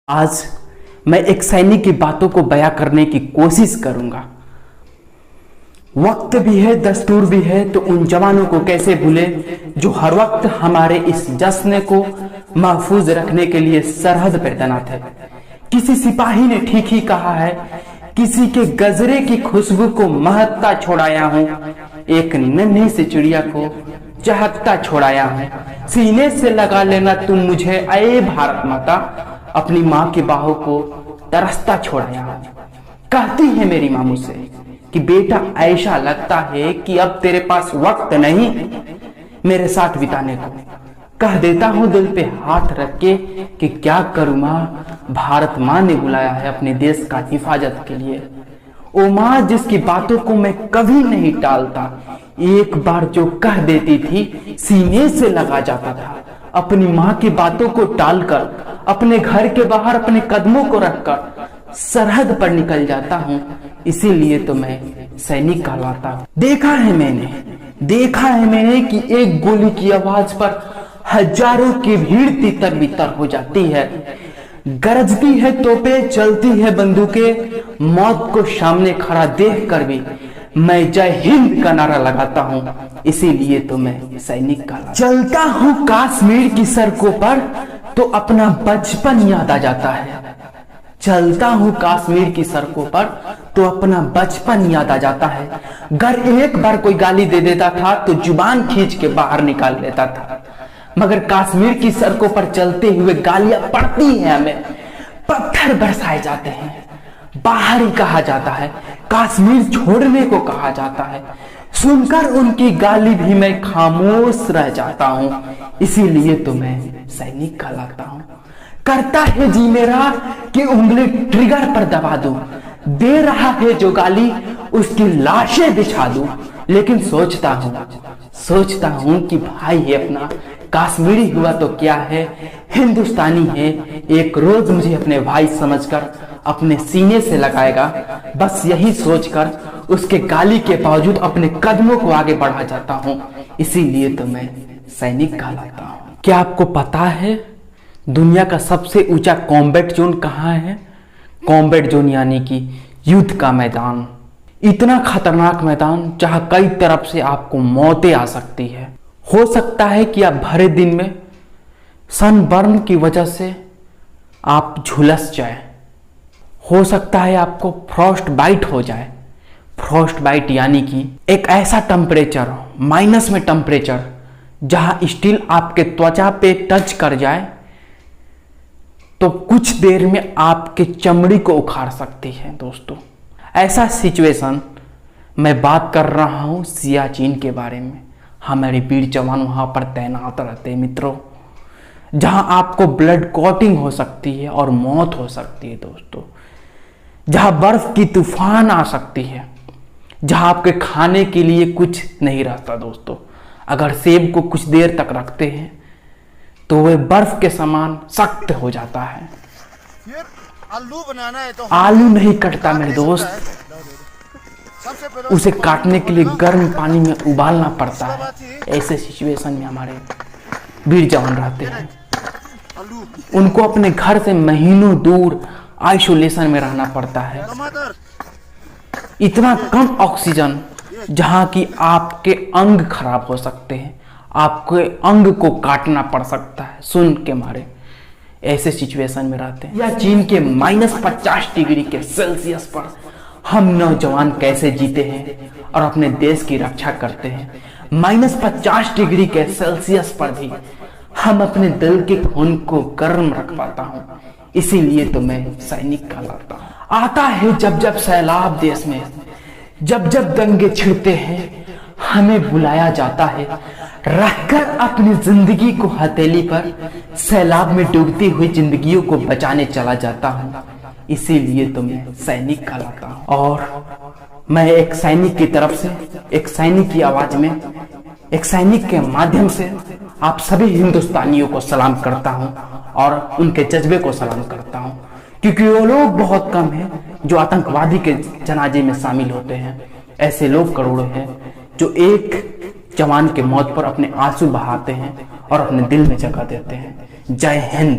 आज मैं एक सैनिक की बातों को बयां करने की कोशिश करूंगा। वक्त भी है, दस्तूर भी है, तो उन जवानों को कैसे भूले जो हर वक्त हमारे इस जश्न को महफूज रखने के लिए सरहद पर तैनात है। किसी सिपाही ने ठीक ही कहा है, किसी के गजरे की खुशबू को महकता छोड़ाया हूं, एक नन्ही सी चिड़िया को चहकता छोड़ाया हूं। सीने से लगा लेना तुम मुझे, ऐ भारत माता, अपनी माँ की बाहों को तरसता छोड़ाया हूं। कहती है मेरी माँ मुझसे कि बेटा ऐसा लगता है कि अब तेरे पास वक्त नहीं मेरे साथ बिताने को। कह देता हूं दिल पे हाथ रख के कि क्या करूं माँ, भारत माँ ने बुलाया है अपने देश का हिफाजत के लिए। ओ माँ जिसकी बातों को मैं कभी नहीं टालता, एक बार जो कह देती थी सीने से लगा जाता था। अपनी माँ की बातों को टालकर अपने घर के बाहर अपने कदमों को रखकर सरहद पर निकल जाता हूँ। इसीलिए तो मैं सैनिक कहलाता हूँ। देखा है मैंने कि एक गोली की आवाज पर हजारों की भीड़ तितर बितर हो जाती है। गरजती है तोपें, चलती है बंदूकें, मौत को सामने खड़ा देख कर भी मैं जय हिंद का नारा लगाता हूँ। इसीलिए तो मैं सैनिक कहलाता हूँ। चलता हूँ कश्मीर की सड़कों पर तो अपना बचपन याद आ जाता है। चलता हूँ कश्मीर की सड़कों पर तो अपना बचपन याद आ जाता है। अगर एक बार कोई गाली दे देता था तो जुबान खींच के बाहर निकाल लेता था, मगर कश्मीर की सड़कों पर चलते हुए गालियां पड़ती हैं, हमें पत्थर बरसाए जाते हैं। बाहरी कहा जाता है, कश्मीर छोड़ने को कहा जाता है। सुनकर उनकी गाली भी मैं खामोश रह जाता हूँ। इसीलिए तो मैं सैनिक कहलाता हूँ। करता है जी मेरा कि उंगली ट्रिगर पर दबा दूं, दे रहा है जो गाली उसकी लाशें बिछा दूं। लेकिन सोचता हूं कि भाई है अपना, कश्मीरी हुआ तो क्या है, हिंदुस्तानी है। एक रोज मुझे अपने भाई समझकर अपने सीने से लगाएगा। बस यही सोचकर उसके गाली के बावजूद अपने कदमों को आगे बढ़ा जाता हूं। इसीलिए तो मैं सैनिक कहलाता हूं। क्या आपको पता है दुनिया का सबसे ऊंचा कॉम्बैट जोन कहाँ है? कॉम्बैट जोन यानी कि युद्ध का मैदान। इतना खतरनाक मैदान जहां कई तरफ से आपको मौतें आ सकती है। हो सकता है कि आप भरे दिन में सनबर्न की वजह से आप झुलस जाए। हो सकता है आपको फ्रॉस्ट बाइट हो जाए। फ्रॉस्ट बाइट यानी कि एक ऐसा टेम्परेचर, माइनस में टेम्परेचर, जहां स्टील आपके त्वचा पे टच कर जाए तो कुछ देर में आपके चमड़ी को उखाड़ सकती है। दोस्तों, ऐसा सिचुएशन मैं बात कर रहा हूं सियाचिन के बारे में। हमारे वीर जवान वहां पर तैनात रहते हैं मित्रों, जहां आपको ब्लड क्लॉटिंग हो सकती है और मौत हो सकती है। दोस्तों, जहां बर्फ की तूफान आ सकती है, जहां आपके खाने के लिए कुछ नहीं रहता। दोस्तों, अगर सेब को कुछ देर तक रखते हैं तो वह बर्फ के समान सख्त हो जाता है। फिर आलू बनाना है तो आलू नहीं कटता मेरे दोस्त, उसे काटने के लिए गर्म पानी में उबालना पड़ता है। ऐसे सिचुएशन में हमारे वीर जवान रहते हैं। उनको अपने घर से महीनों दूर आइसोलेशन में रहना पड़ता है। इतना कम ऑक्सीजन जहां कि आपके अंग खराब हो सकते हैं, आपके अंग को काटना पड़ सकता है सुन के मारे। ऐसे सिचुएशन में रहते हैं। या चीन के -50 डिग्री के सेल्सियस पर हम नौजवान कैसे जीते हैं और अपने देश की रक्षा करते हैं। -50 डिग्री के सेल्सियस पर भी हम अपने दिल के खून को गर्म रख पाता हूँ। इसीलिए तो मैं सैनिक कहलाता हूँ। आता है जब जब सैलाब देश में, जब जब दंगे छिड़ते हैं, हमें बुलाया जाता है। रखकर अपनी जिंदगी को हथेली पर सैलाब में डूबती हुई जिंदगियों को बचाने चला जाता हूँ। इसीलिए तो मैं सैनिक कहलाता हूँ। और मैं एक सैनिक की तरफ से, एक सैनिक की आवाज में, एक सैनिक के माध्यम से आप सभी हिंदुस्तानियों को सलाम करता हूँ और उनके जज्बे को सलाम करता हूँ। क्योंकि वो लोग बहुत कम हैं जो आतंकवादी के जनाजे में शामिल होते हैं। ऐसे लोग करोड़ों हैं जो एक जवान के मौत पर अपने आंसू बहाते हैं और अपने दिल में जगह देते हैं। जय हिंद।